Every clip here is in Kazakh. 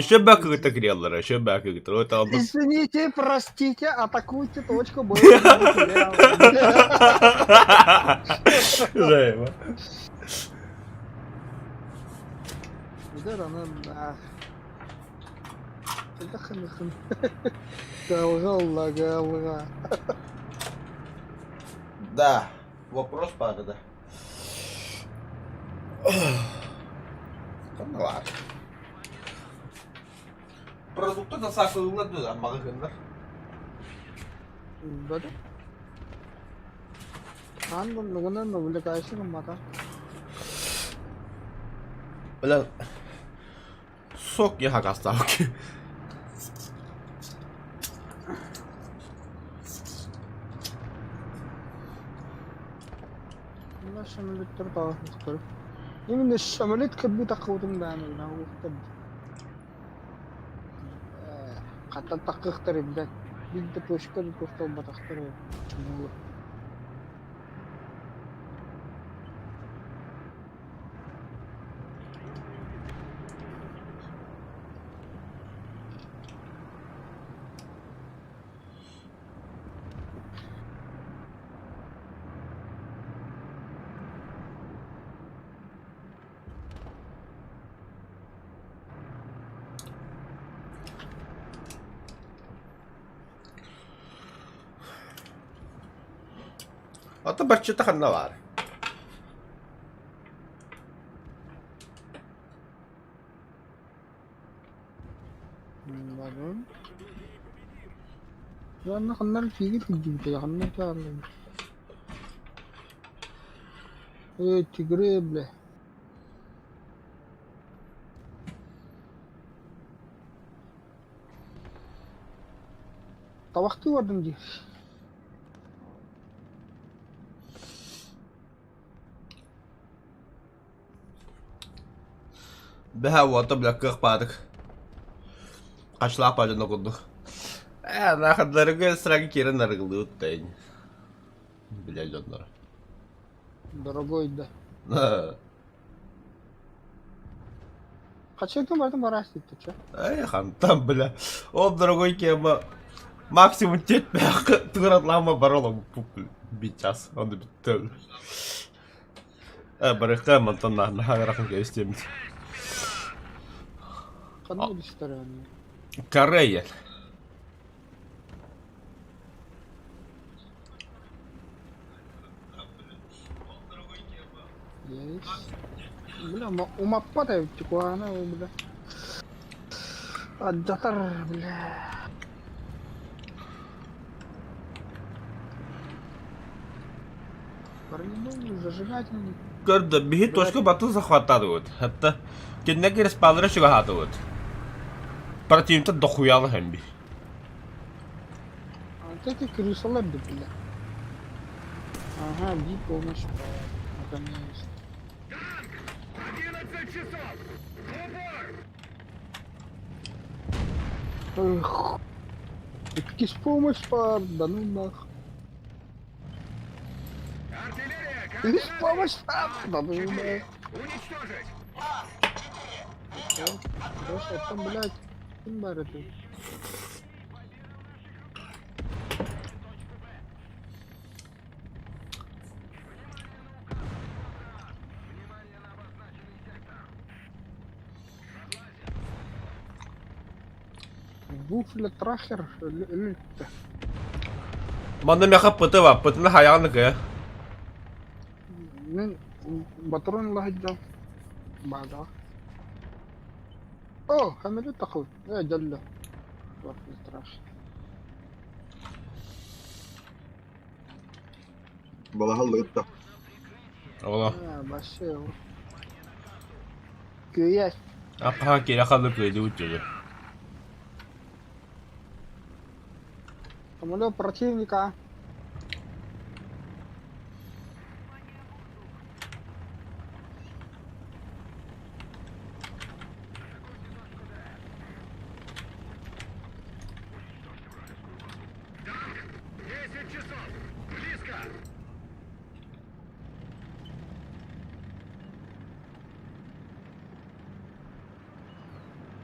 Еще бэкы креллера, еще бэкы. Извините, простите, атакуйте точку Б. Жаева. Галга. Да, вопрос падает. Ну ладно. Продукты на сакылы да, магазиндар. Да. Ан увлекаешься мата. Бля. Сок я хакастауки. Шамалеттер тағыстыр. Именно шамалет кірбі тақуытым бәні ұқтыр. Қатта тақықтыр ебді. Білді пөшкір көстал батақтыр. Ата баччата ханна var. Bakalım. Ya ne kadar fiil gibi ya ne kadar. Tigre bile. Tavakti vardım diye. Бэха вот блякках падык. Кашлап ажына курдук. Нахадларыгы сраги кирен нарыгылды уттайын. Билел оннор. Дорогой да. Kaçırdım vardım var açtı çö. Хантам, бля. Он дорогой кема. Максимум тет бэха тыгыратлама баролом бичас. Он да биттел. Барыхта мантанна нахагарахын кестемит. Kanı düştür yani. Корея. Yes. Bля, umappa da çıkwana bля. Addatar bля. Парень, зажигательный. Көрді, бігі точка батын захватады өт. Хатта, кенне керес палыры шыға хаты өт. Противникті дохуялы хәм бі. Эти крысолар бля. Ага, би помощь. Наконец. 11 часов! Эх. Какие помощь пар, да ну нах. Артиллерия! Лишь помощь пар, да ну нах. Уничтожить! Хорошо, там, блядь, кем бар это? Буфля трахер, лютта. Манда мяха пыты ва, пытыны хаяғаны кая. Мен батрон лахиджа. Бада. О, хамелет тахут. Джалла. Буфля трахер. Балаһал гытта. Ола. Баше. Күйәс. Аққа келе қалы көйді өтчеді. Самолет противника.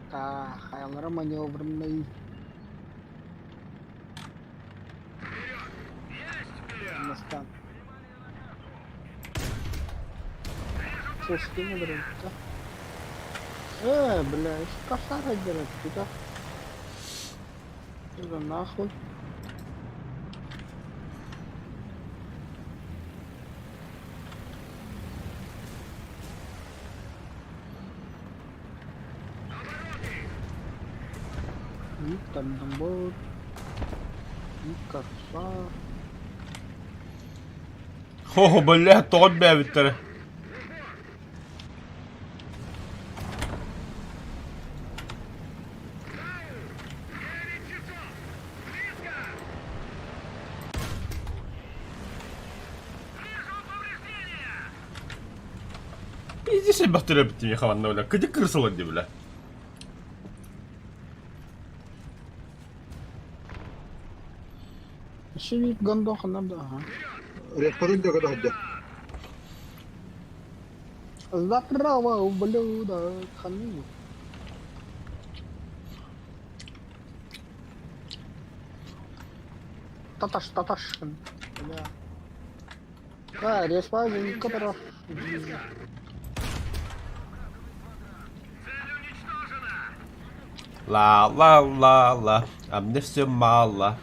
Так. Хаялары маневрный. Настан. Слушай, не дрыгнется. Бля, еще кошара делать, куда? Да нахуй. И тандембор. И корсар. О, бля, тот бевитер. Пиздишь, я бахтера битти хаванна, бля. Кыды крысолоди, бля. Шевик гондох надо, ага. Респорин да когда хадя. Заправа ублюдок, ханы. Таташ, бля. Респазин, который... Ла, а мне все мало.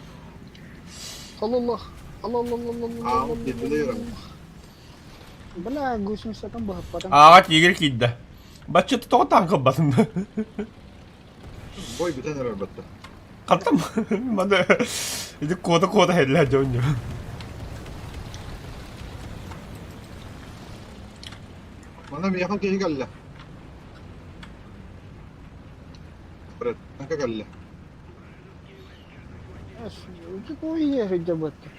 Аллах. Дедилером. Бля, гусеница там была, потом... Тигр кидда. Бачы ты тоғы таңқы басын. Бой битен әрбәтті. Қаттым. Мады. Иді кода хедлі жауын. Мана мияхан кеші кәлі. Бред, танка кәлі. Какой ехать об этом?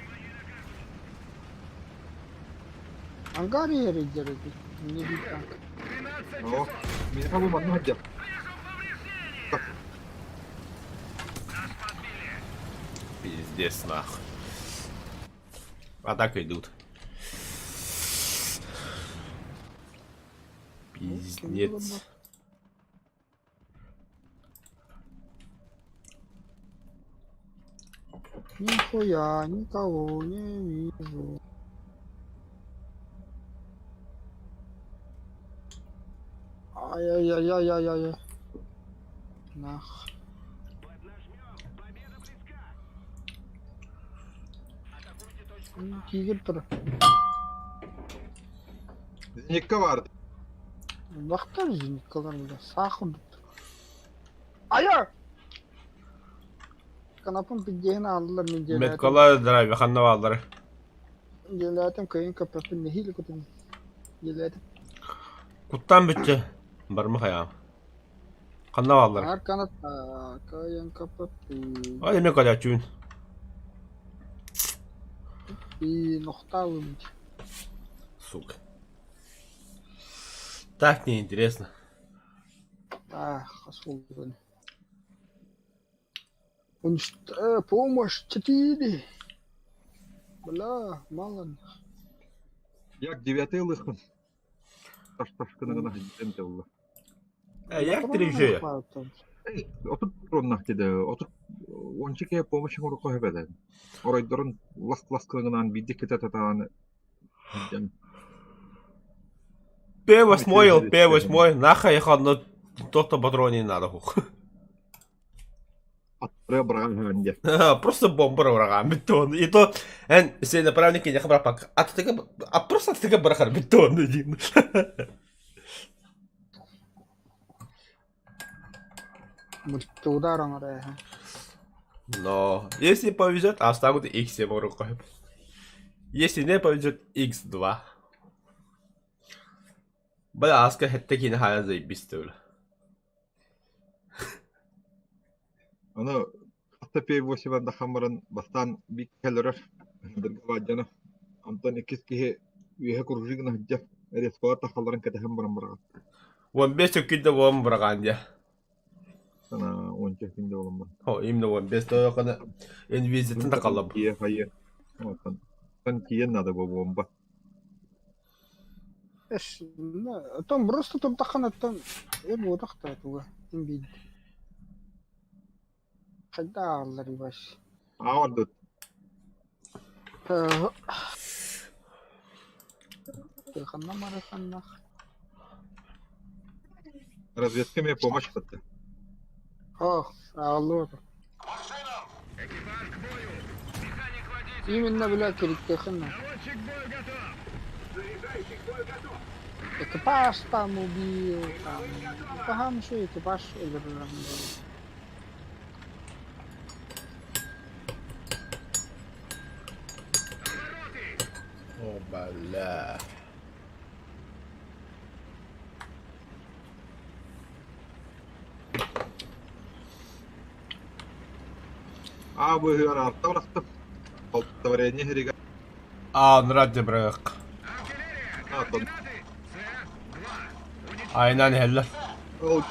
Ангар ехать делать? Не бить танк. О, мияхан бұл мадны хадя. Пиздец нахуй. Атака идут. Пиздец. Нихуя, никого не вижу. Ай-яй-яй-яй-яй-яй. Нах. Тигр тұр. Зенекка барды. Бақтар зенекка барында. Сақын тұр. Ая! Канапын пиддейін алдылар мен желәтім. Меткола драйве ханна валдары. Желәтім көйін көппін нехилі күтім. Желәтім. Куттан bütçe. Бармы хаям. Ханна валдары. Ар канатта көйін көппін. Ай не каля чун. И нұқта өмді. Сука. Так неинтересно. Хасул бүгін. Помощь 4. Бля, мало. Як 9-й лыхын. Таш-ташкыны хадден тәулі. Як трижея? Эй, отут роннах деді. Отут ончеке помощь ұрыққа хөбәді. Орайдырын лас-ласкылығынан биддік кете татағаны. П8, нахуй ехал, но то-то патроне не надо. Аттыры бұраған хөбәнде. Просто бомба врагам бетон. И то, если направник не хабра пак, просто ты брахар бетон один. Мульти ударом арая. Но если повезет, оставят X7 в руках. Если не повезет, X2. Бля, аска хеттеки на хая заебись төвлі. Аны атта P8-анда хамырын бастан бик кәлірір. Дыргаваджаны. Антон екіз кеге үйе күржігіні хыджа. Респоға тақаларын кәтіхін бұрын бұрған. 15 өккенде оң бұраған де. Sana 10 günde olan var. О, именно 15 то kana инвизитін тақалап. Кие, хайыр. Sen kiyen надо bu bomba. Там просто там таханаттан вот ахтатуга. Имбид. Kayda ağırları baş. Ağırdı. Kırkanla marakanla. Разведка мне помощь хоть. Oh, ağırlı. Экипаж к бою. Механик водитель. Именно, блядь, перекрыхана. Наводчик к бою готов. Заряжающий к бою готов. Экипаж там убил. Там. Погано, что экипаж öldürürüm. Обороты. Опаля. Вы артаврахтып. Товарение герига. Нради брэк. Артиллерия. Тон. Координаты. С2. Aynen heller. Ол.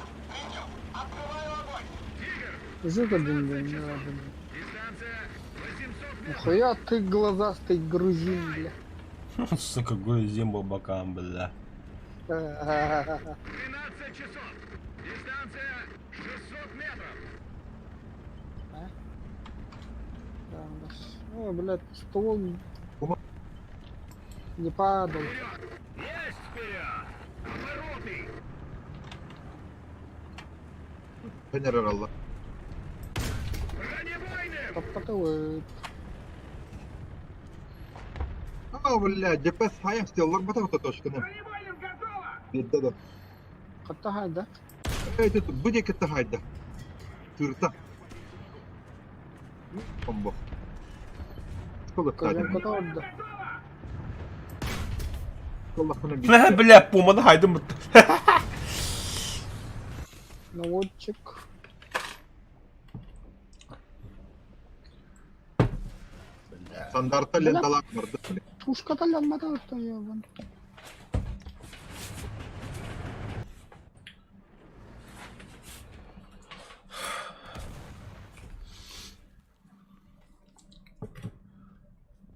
Уже один день, не ладно. Дистанция 800 метров. Нихуя ты глазастый грузин, бля. Сука, грузин был бокам, бля. 12 часов. Дистанция 600 метров. О, блядь, ствол Кума? не падал. Есть вперед. Обороты. Генерал Allah. Бронебойным. Подпатывает. Блядь, ДПС хаяк сделал, батарка точканы. Бронебойным готово. Бедда да. Каттахай, да? Тут будь это хайда. Тырта. Комбо. Сколько Кожан кстати? ката orada. Сколько хуна бит. Ne bля, пуманы хайдым. Наводчик. Стандарта ленталак мырды. Пушката лянмада orada ya ben.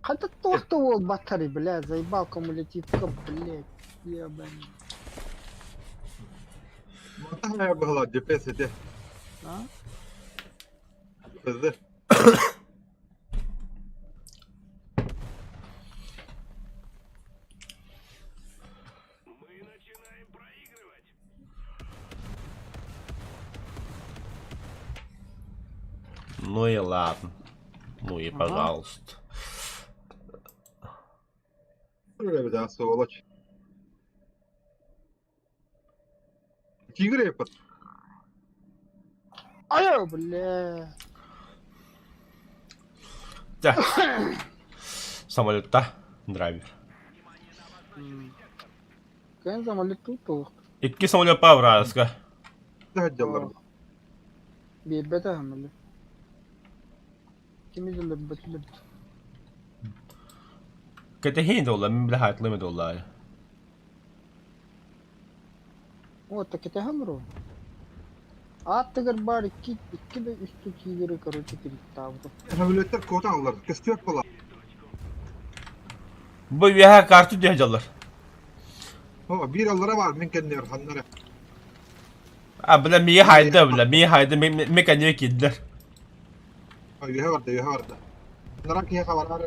Хотя то вот батареи, бля, заебал кумулятивка, блядь, ебаный. Монтахая была ДПС эти. А? Безде. Мы начинаем проигрывать. Ну и ладно. Ну и Ага. пожалуйста. Öyle bir daha сволочь. Тигры под. Ай, бля. Да. Самолетта драйвер. Кен самолет tuttu. İki самолет var Vrazka. Haccalar. Bir bete hamle. Kimi de betler. Kete hindi olla, min bile hayatlı olla. Вот так это хамро. Аттыгар бар iki de üstü kigiri короче переставdı. Hamletler kota alırlar. Kıstıyor falan. Bu viha kartı diyecekler. Ama bir allara var mümkün diyor hanlara. Bile miye haydı bile, miye haydı mekaniğe gittiler. Yuha vardı, yuha vardı. Hanlara ki hava var.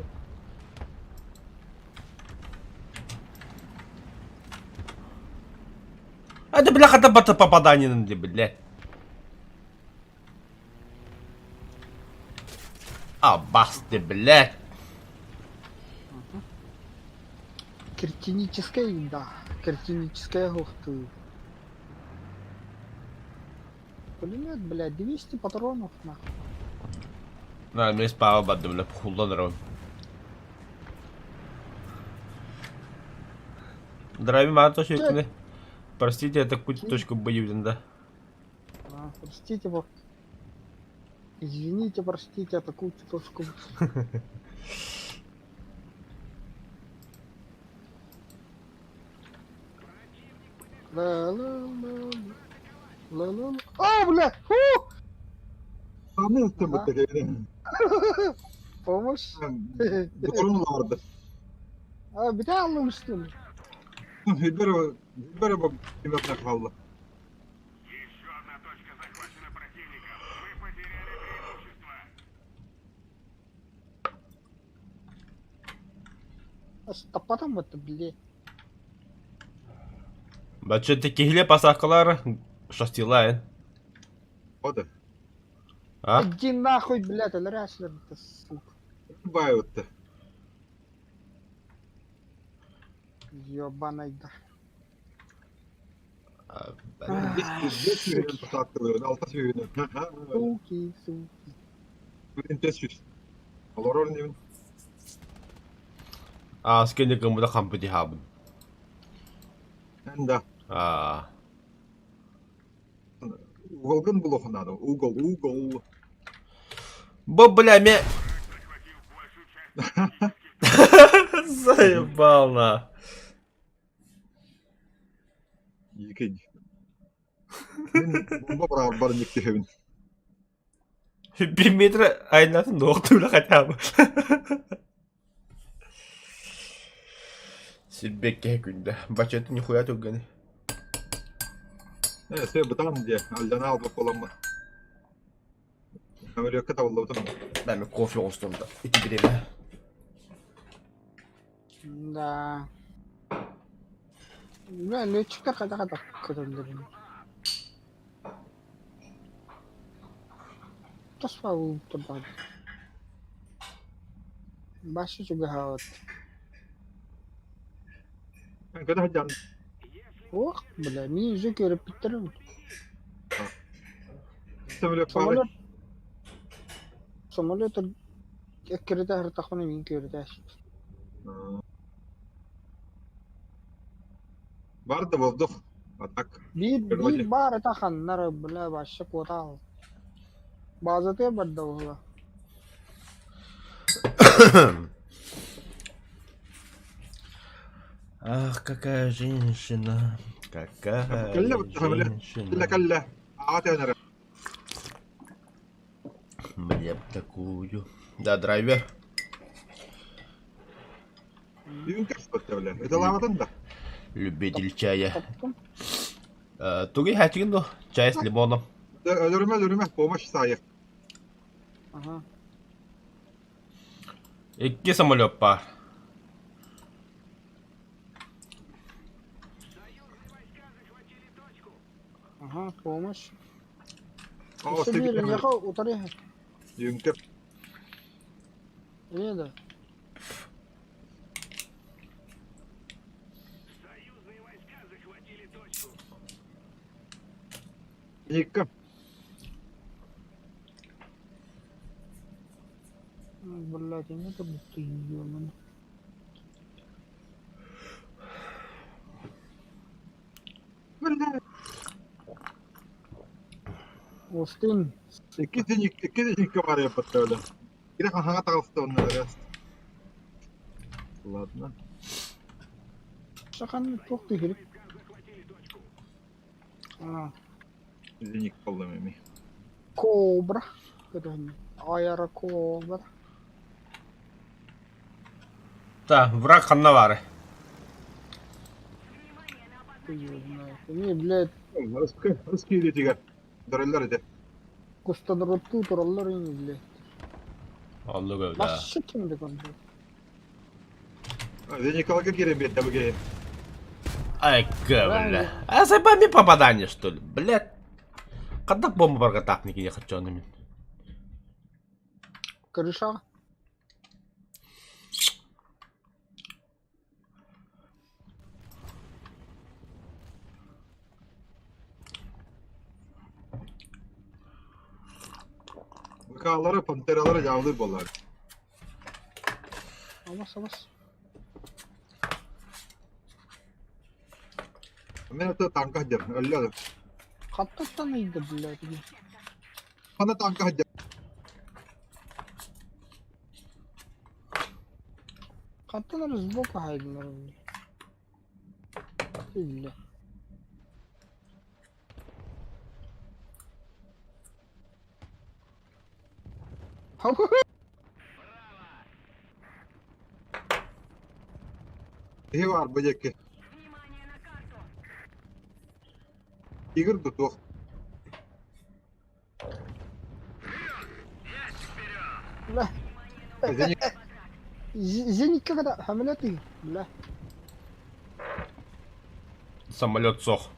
Hadi bile kata batı papadanyanın diye bile. Bastı bile. Картиническая, да. Картиническая хохты. Пулемет, блядь, 200 патронов, нахуй. Ben bir spava badı bile kullanırım. Дорогие мои, то что простите, это какую-то точку боевли, да? Простите, извините, простите, атакуйте точку. Ла-ла-ла-ла-ла-ла. А, бля! Фу! Anne üstüm bu Ha? tekeri. Помощь? Doğrun vardı. А, bir daha anlamıştım. Hübber bak kıymetine kaldı. Еще одна точка захвачена противником. Мы потеряли преимущество. Стопатом вот блядь. Бачыты кихиле пасакалар шастилайн. Ода. А? Иди нахуй, блядь, алряшлер, ты сука. Бают-то. Ёбаный да. Здесь сүйген пасаттылығын, алта сүйген. Суки, суки. Бүгін тез сүйс. Олар орын емін. А, скене гымыда кампыди хабын. Әнда. А. Уголгын бұл оқынады. Угол. Бо, бля, Заебал, на. Екенді. Бомба бұрағыр барын ектешевін. 1 метр айнатын доқтула хотя бы. Сирбекке күнді. Бачеті нихуя түггені. Сөй бұтам де, алжана албақ боламын. Әмірекке табылды бұтам. Ben bir kofi olsun da. İki birimi. Да. Бля, летчика когда-то кадрлерин. Тосфау туда. Башы juga хават. Көді хаджан. Ох, бля, мен уже көріп бітірім. Сөмірек бары. Самолет кереде хартахуны мен кереде. Барды воздух. Атак. Bir бар таханнар, бля, башы кота. Базате бадда ола. Ах, какая женщина. Какая Калля бітті женщина. калля. Аты өнері. Мне б такую. Да, драйвер. Үйін кәс бітті бля. Это лаватын да. Любитель чая. Таптым. Туги хачигин чай с лимоном. Өлірме. Помощь сайық. Ага. İki самолет бар. Ага, помощь. О, Сибирь, ехал, утори. Үйін кәп. Еда. Союзные войска захватили точку. Екі. Блядь, я не буду ты ёман. Остин. Iki денег var ya бітті бля. Керек хаңа тағылысты оны әрес. Ладно. Шахан çok da girip. Aa, Денег қалды меми. Кобра. Kadın. Ayara kobra. Да, враг ханнавары. Ты знаешь. Не, блядь, Русский детиге. Дөрелер еді. кустан роту туралlar yine блядь. Oldu böyle. Başı kimdi kondu? Денег қалға керем бетті бүге. Ай, бля. А забами попадание, что ли? Блядь. Когда бомба баргатакники не хочу мен. Крыша. Бұқалары, пантералары жауылыр болар. Авас. Мен өті танка жер, өлі. Каттаттан iyiydi блядь. Қана танка жер. Катталар сбоку хайдылар. Блядь. İyi var bu ceki. Игорь Дутов. Бля. Денег Зенитке когда хамлеты. Бля. Самолет сох.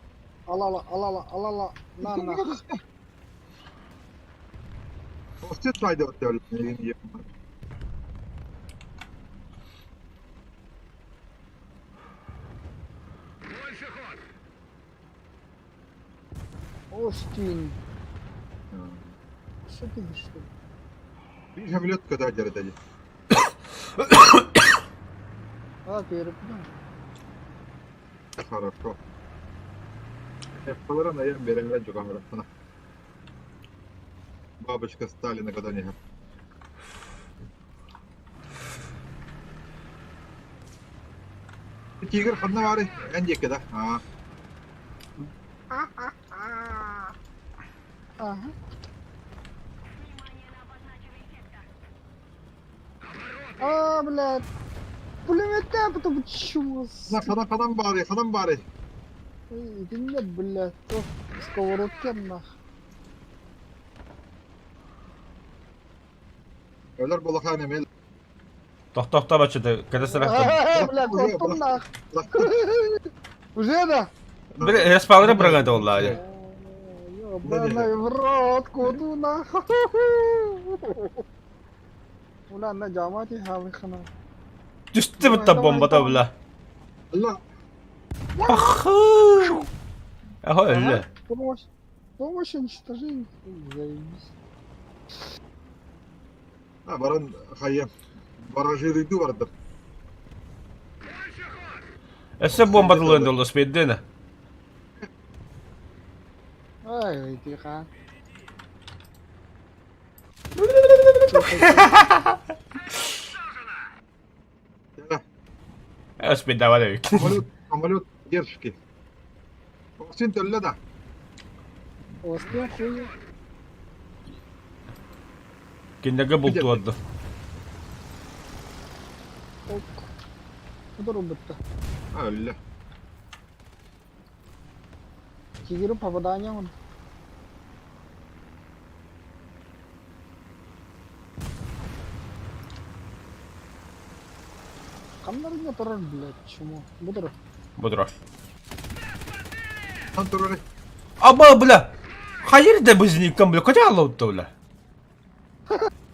Алала. На. Ostet saydı o teoriyi. Больше ход. Остин. Что ты говоришь, что ли? Bir hamlet kadar ceredeli. Перепугал. Хорошо. Эппаларын аян беренлер жоқ амыраттана. Бабочка Сталина когда не. Тигр хадна бары. Энди кеда. Ага. Блядь. Пулемет потом почему? На хадан бары. Иди нет, блядь. То сковородке нах. Öler bolakhan emel. Tohta başladı. Kada sırasında. Блядь, korktum нах. Уже да? Bir respawn'a bırakıldı vallahi. Ёбаный в рот, коду нах. Ulan ne camati halıkına. Düştü mü tabi bombada bile. Allah. Ahı. Aha öyle. Помощь уничтожения. Заебись. Ha baran hayya. Barajı vardı. Ese bombadılığında oldu spedine. Ай, тихо. Spedine var demek. Самолет держки. Осин tölle da. Успел хуя. Kendine buldu oldu. Ок. Куда робот-то? Öyle. Тигру попадание он. Камеры не торон, блядь, почему? Буду. Budur. Lan dur. Ama bile. Hayır da biz nikam bile. Kaça Allah'u bile.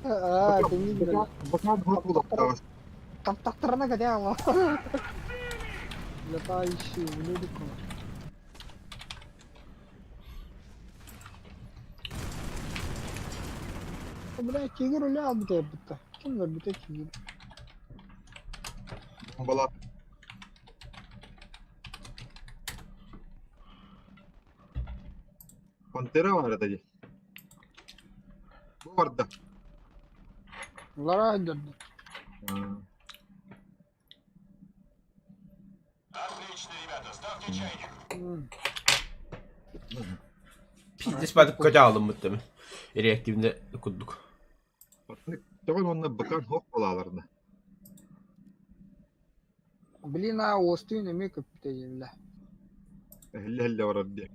Ты не видел. Bakan hak bulak da. Там так сторона горела. Летающие в ледику. Блядь, тигр улял бы тебя будто. Чем за битый тигр? Bombalar. Pantera var dayı. Bu vardı. Лара дёрнет. Отлично, ребята, ставьте чайник. Pis ben kaça aldım muhtemelen. Reaktifinde kurduk. Çoğun onunla bakan hok balalarında. Блин, а остый на миг бля. Helle var diye.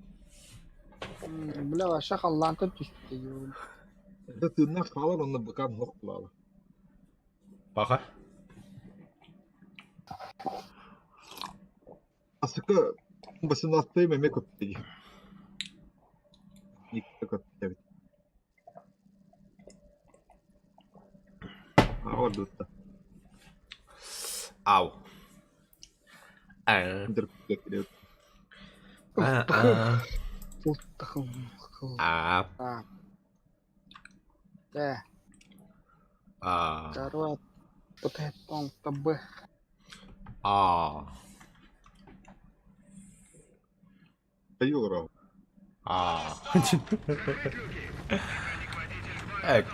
Бля, вообще халланка düştü. Tırnak falan onunla bakan hok balalar. Bakar. Aslında basın atlayı meme koptu. İlk koptu. Orada da. Au. Dur bekliyor. Тут такой. А. Да, А. корот. Вот это он с тобой. А. Ayıyor. А.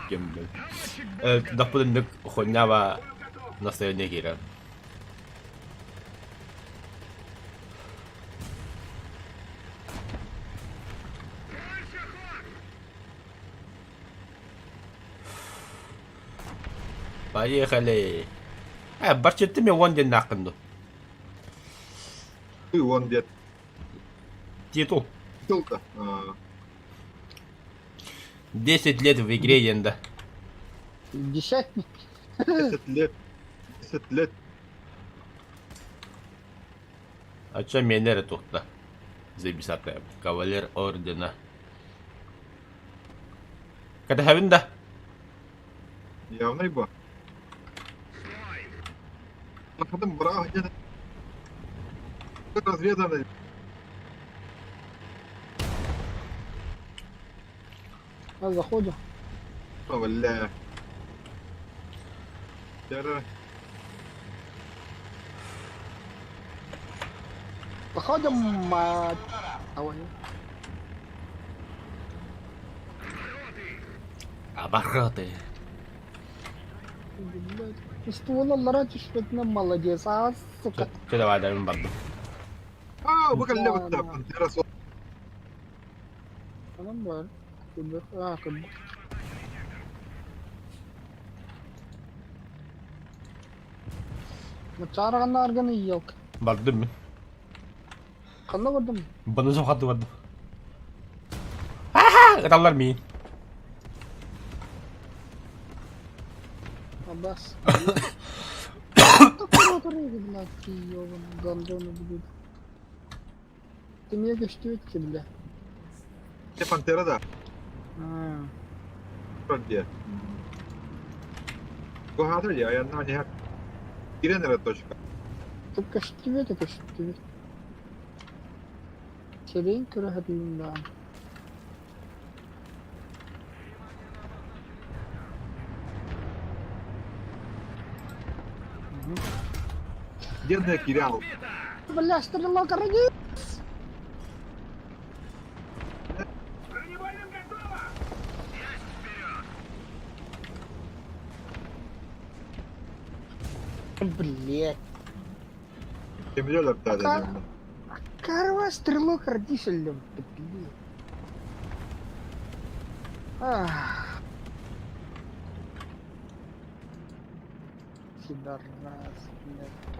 Kim bilir. Допълнително охранява население гира. Поехали. Бачите ми вон ден накынды. Ты вон дед. Титул. Тылда. 10 лет в игре енді. Десятник. 10 лет. ستلت Ача менере тухта. Записатая. Кавалер ордена. Ката хавинда. явно يبقى خدم براه جدا разведаны А, заходим. ولا ترى Заходим, мать. Давай. Обороты. Блядь. Ствол الله раньше шпитна молодец, а, сука. كده بعد من برضه. بكلمك تابع ترى صوت Anam var. Kıbrıs. Ha, Kıbrıs. Maçara kanna arganı yok. برضه من. Kanna vurdum. Bana sokakta vardı. Aha! Adamlar mı? Abbas. Takıyor gidiler ki yolun. Gandonu biliyor. Demeye geçti ki bile. пантера да Ha. вроде هذا يا я на них كيرنر точка Tıp kaçtı ve de kaçtı. Çeleğin küre hadiyimden. جدنا كيرياو Бля, стрелок ради. Бронебойным готово! Блять. темлёлер тада Карва стрелок родителям. Блять. Ах. Пидорас, блядь.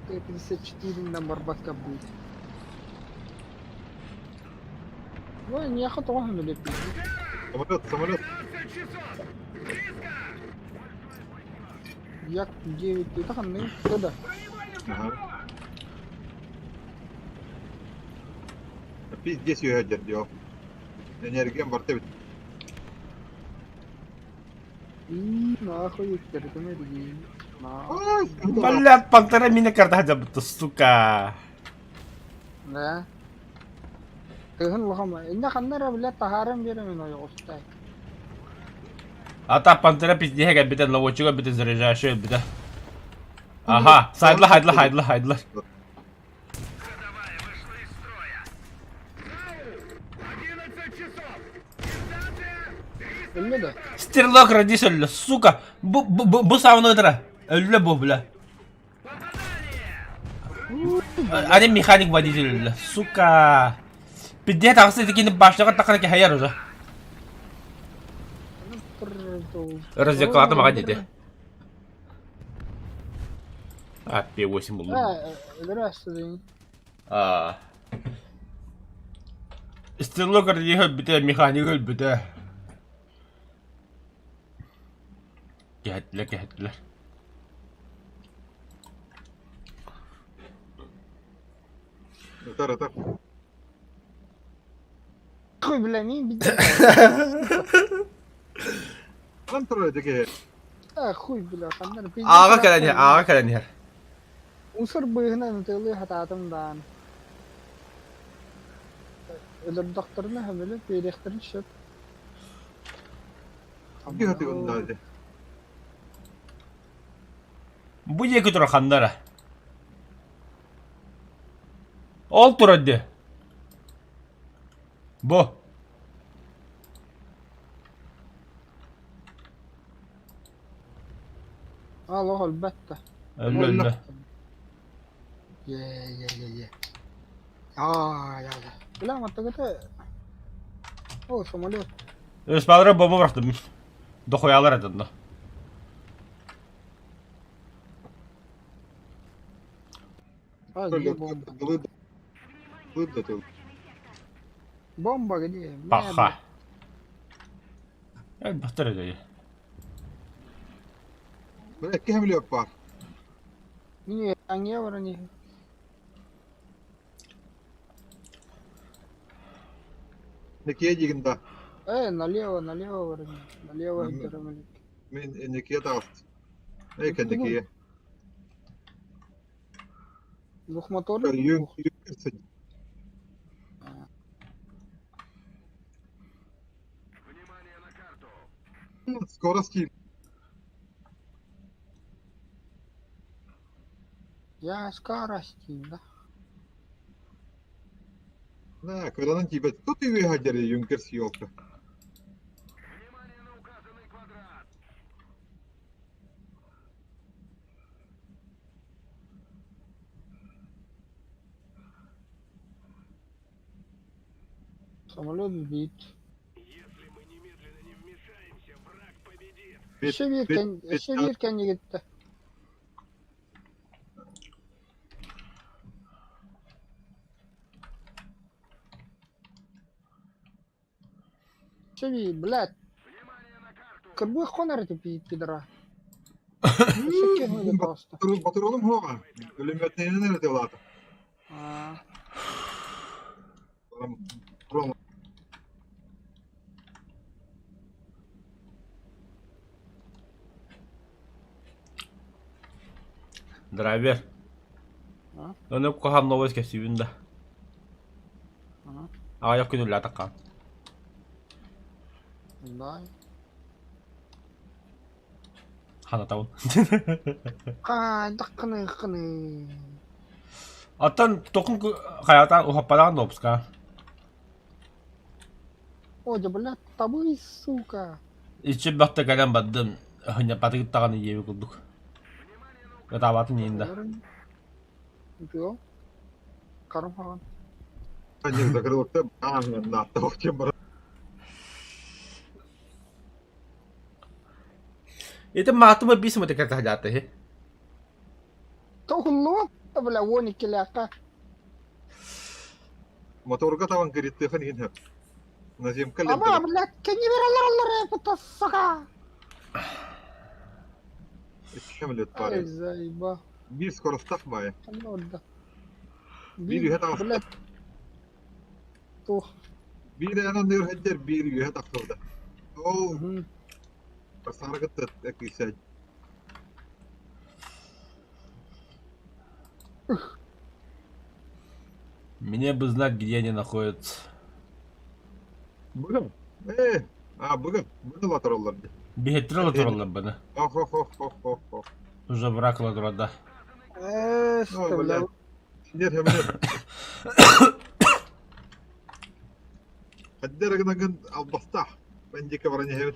Т-54 на барбака будет. Ой, не охота он или самолет 20 часов! Близко! Як 9 это ханы. Туда. Бронебойным ага готово! пиздец يهجر جو энергия مرتبط И нахуй терпимый. Блядь, пантера меня карта жабыты, сука. Да. Тыгын лохама. Инде ханнара блядь тахарам беремен ойгостай. А та пантера пиздеге габитен ловочуга битен заряжающий бита. Ага, сайдла, хайдла. Ходовая вышла из строя! 11 часов! Дистанция 300 Öyle de. Stirlok radisöllü, suka. Bu savunu ödüre. Öldü bu bile. Adam mekanik vadisi suka. Bir diye taksi dikini başlığa takana ki hayır oza. Разъяклады мага dedi. P8 buldum. Ha, здравствуй. Stirlok radisöl bir de mekanik öl bir de. Geldiler. ترى Хуй, бля, не беда. أنا ترى دقيقة А, хуй, бля, ханнара. Ağa gelen yer. Усыр быгына нытылы хататымдан. Ölür doktoruna hamile beyreklerin şöp. دقيقة تقول هذا Bu yeki tura kandara. Ol tur hadi. Bu. Allah elbette. Öldü. Ye. Ya. Ulan hatta o samolyot. Ispadara bomba bıraktım. Dokuyalar adında. Ha, где бомба? выдатил Бомба где? Paha. El bahtır ediyor. Böyle iki hem leopar. Mini angya var hani. Nekiye jiginde. Налево var hani. Налево giderim. Min nekiye tağıst. Neyken nekiye. Двух моторов. Yün Двух. kırsın. Внимание на карту. Скорости. Я скорости, да. Ne, kıranın gibi tutuyor hacere Junkers yolda. Внимание на указанный квадрат. Самолет сбит. Если мы немедленно не вмешаемся, враг победит. Еще Виркен gitti. Шеви, блядь. Внимание на карту. Кырбы хонор ты пидора. Шекем просто. Batır oğlum hova. Ölüm metneyini nerede ladı? А, Kur'an. Драйвер. А? 너네 거 한 новость кесибинда. а, Аяк күнүл атаккан. да. Хана таун. Дакканы. Оттан токун хаятан ухаппадан допска. О, да, блядь, табы, сука. Ичи бакта галан баддым. Хыня патыгыттаган иеби кылдык. Ятабатын ийинда. Чего? Кармаган. Annem закрылся. На то, чем бар. Это матума бисма ты как जाते हैं. То хулло, бля, вони киляка. Motorga tavan kiritti kan inhab. Nazim kalem. Ама, блядь, кени вералар это, сука. Şemlet Ай, bari. заеба. Bir skorost takmaya. Ну да. Bir yuha takmaya. Блядь. То. Bir de anan diyor haccer bir yuha takmaya. Oo. Мгм. Sana gittet ekisaj. Мне бы знать, где они находятся. Bugün. Bugün. Bugün latır olurdu. Бихетрила туралар бана. Oh. Уже враг ладрада. Что, бля. Блядь. Нет, hemen. Haccer gına albastah. Bence kavranı hemen.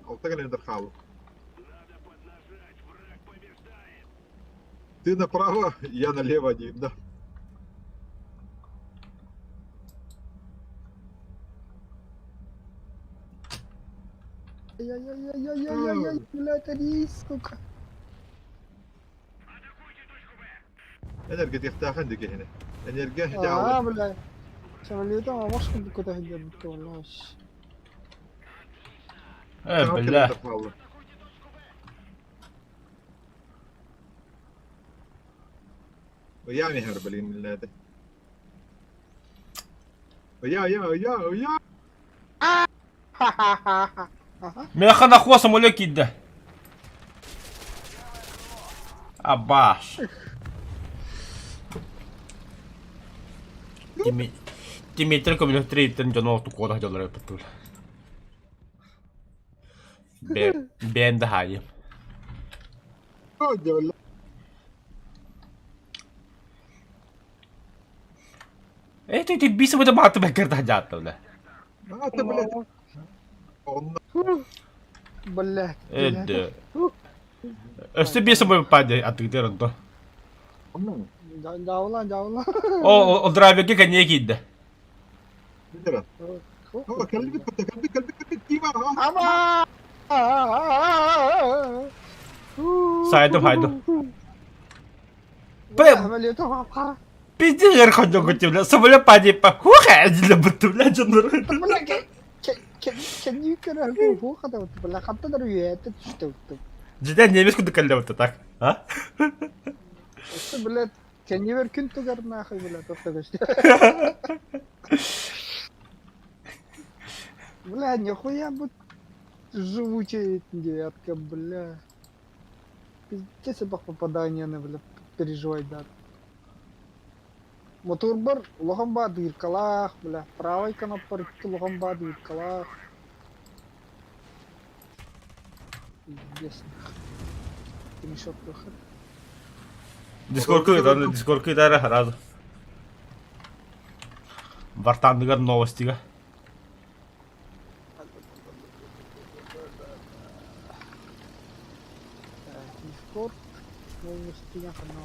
Altta gene eder halı. Надо поднажать, враг побеждает. Ты направо, я налево один, да. Ай-яй-яй-яй-яй-яй-яй, блядь, они, сука. Атакуйте точку Б. Enerji ihtiyacın dike hene. Enerji ihtiyacı. Блядь. Самолетом, а может он куда ходил, блядь. Бля. ويعني هربلين من هذا. ويا Ха-ха-ха-ха. Ага. Мяха нахуя самолет кидда. Абаш. Димитри комилов 3 тен жано тукода хажалар патул. Бен да хайм. ولا Ты бисма да мат бекер да जाता है. انت بلاد والله Блядь. Это. Este бисма паде атыдер то. Жаула. О драйвер кане кидда. ترى هو كلبك كيما Ама! Сайдо хайдо. Самолетом апара. Пиздец, ходил готовля. Самолет паде по хуха, для бутуля жанр. Блядь, can you get a who had a black hunter yet? Cidden немец күнді кәлләбітті, так? А? Işte, блядь, кеневер күн тугар нахуй, блядь, оттогочты. Бля, нихуя бы живучая девятка, бля. Пиздец, бах попадание на, бля, переживать, да. Мотор бар, лохамба дыркалах, бля. Правой канапар, лохамба дыркалах. Пиздец. Перешёт выход. Дискордқа идары разу. Вартандығар новостиға. Дискорд, новости, я канал.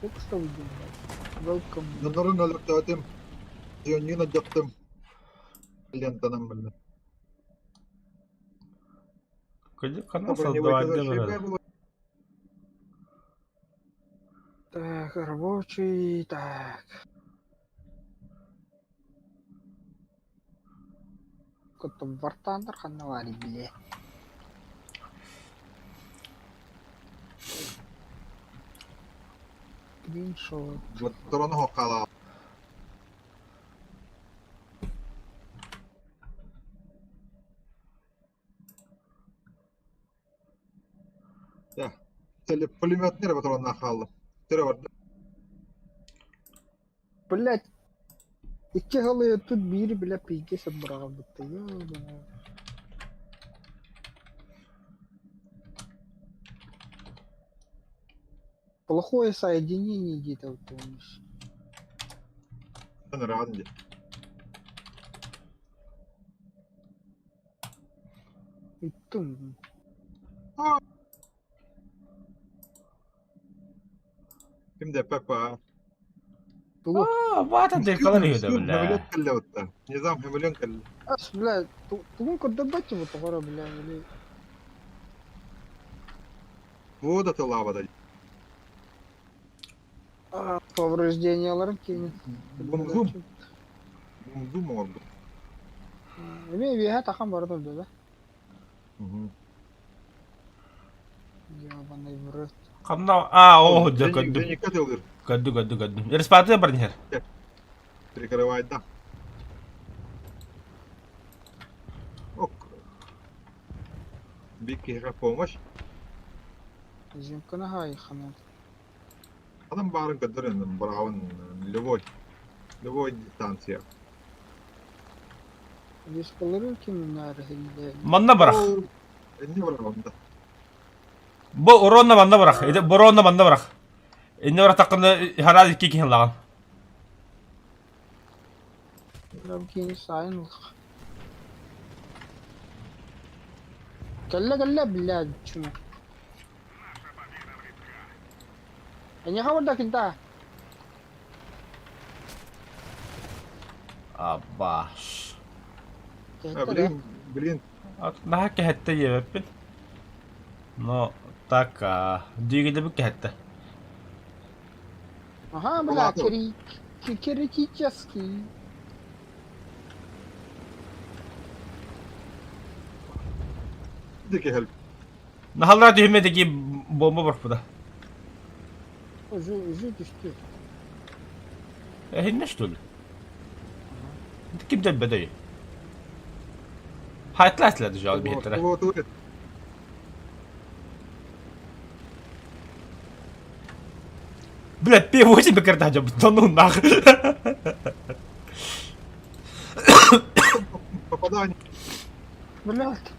Только что видел, блядь. Welcome. Нанарын алыктаатым. Жөннен аджактым. Лентанам білді. Көді канал создавайды бұрады. Так, рабочий, так. Кто-то вартандер ханавали, бля. Скриншот. Тұраны хоққала. Да. Цели пулеметнер батыраны ақалды. Түрі барды. Блять. Икки халы тут бири, бля, пиздец отбрал, будто ёбаный. Плохое соединение где-то вот помнишь. Sen rahatınca. И тум. Şimdi Peppa. Плохо. Vata delkalar yiyordu Hemilyon bile. kelle otta. Nizam hemilyon kelle. Аш, бля, тум куда бать его товара, бля, или... Bu da lavada. Поврежденияларын кинет. Бумзум. Bumzum oldu. Эме веха тахан барды да? Ёбаный в рот. Қамна, о, көдді. Денег atılır. Көдді. Респаты бір нер. Прикрывает, да. Ок. Биккиге помощь. Зимкана хай ханат. Adam barın kadar бравын любой дистанция. Здесь полырылки на рахилде. Манна барақ. Не бравында. Бұл ұронна манна барақ. Бұл ұронна манна барақ. Инне барақ таққында хараз икі кейін лаған. Рабкини сайнлық. Калла, блядь, чума. Не хаварда кинта. Аббаш. Блин. Наха кәхетті ебеппін. Но, так, дүйгеді бүк кәхетті. Ага, бля, критический. Dike help. Нахаллар түймедегі бомба бар бұда. Уже düştü. Hinne что ли? Ты кем дәл бәдәй? Hayatlar жал бейттірі. Вот. Бля, P8 бекерді хажа бұстану нах. Попадание. Блядь.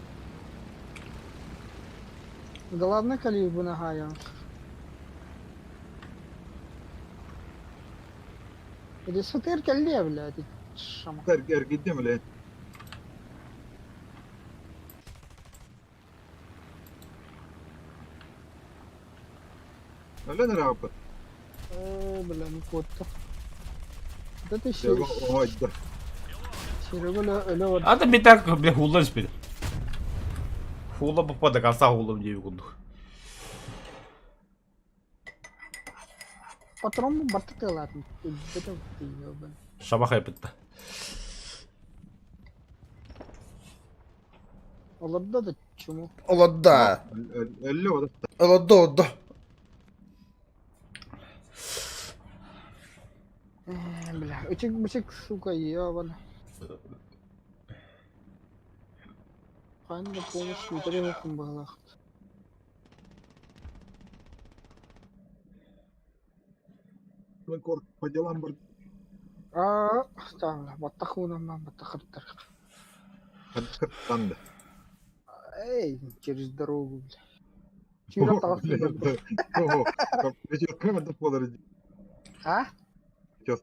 Головне калибр бы нагая. Иди сутыр калле, блядь. Шама. Terger gitti mi lan? Öyle ne yaptı? Бля, ну кот-то. Да ты Yok o acıdı. Серега, лёва. Ада мен так, бля, хулан спеді. Хула попада қалса хулам дейі күндік. Патрон mu battı kılatın. Bete diyor ben. Шабаха епітті. Оларда да чему? Оладда. اللي هو ده Оладда. Бля, учек, сука, ебано. Ханна помощь не требует балах. من كورك по делам برضه Ставлю, батахуна мам, батахартар. هدخل طنده Эй, через дорогу, бля. Чира тасында, бля. Ого, сейчас кем это подожди? А? Сейчас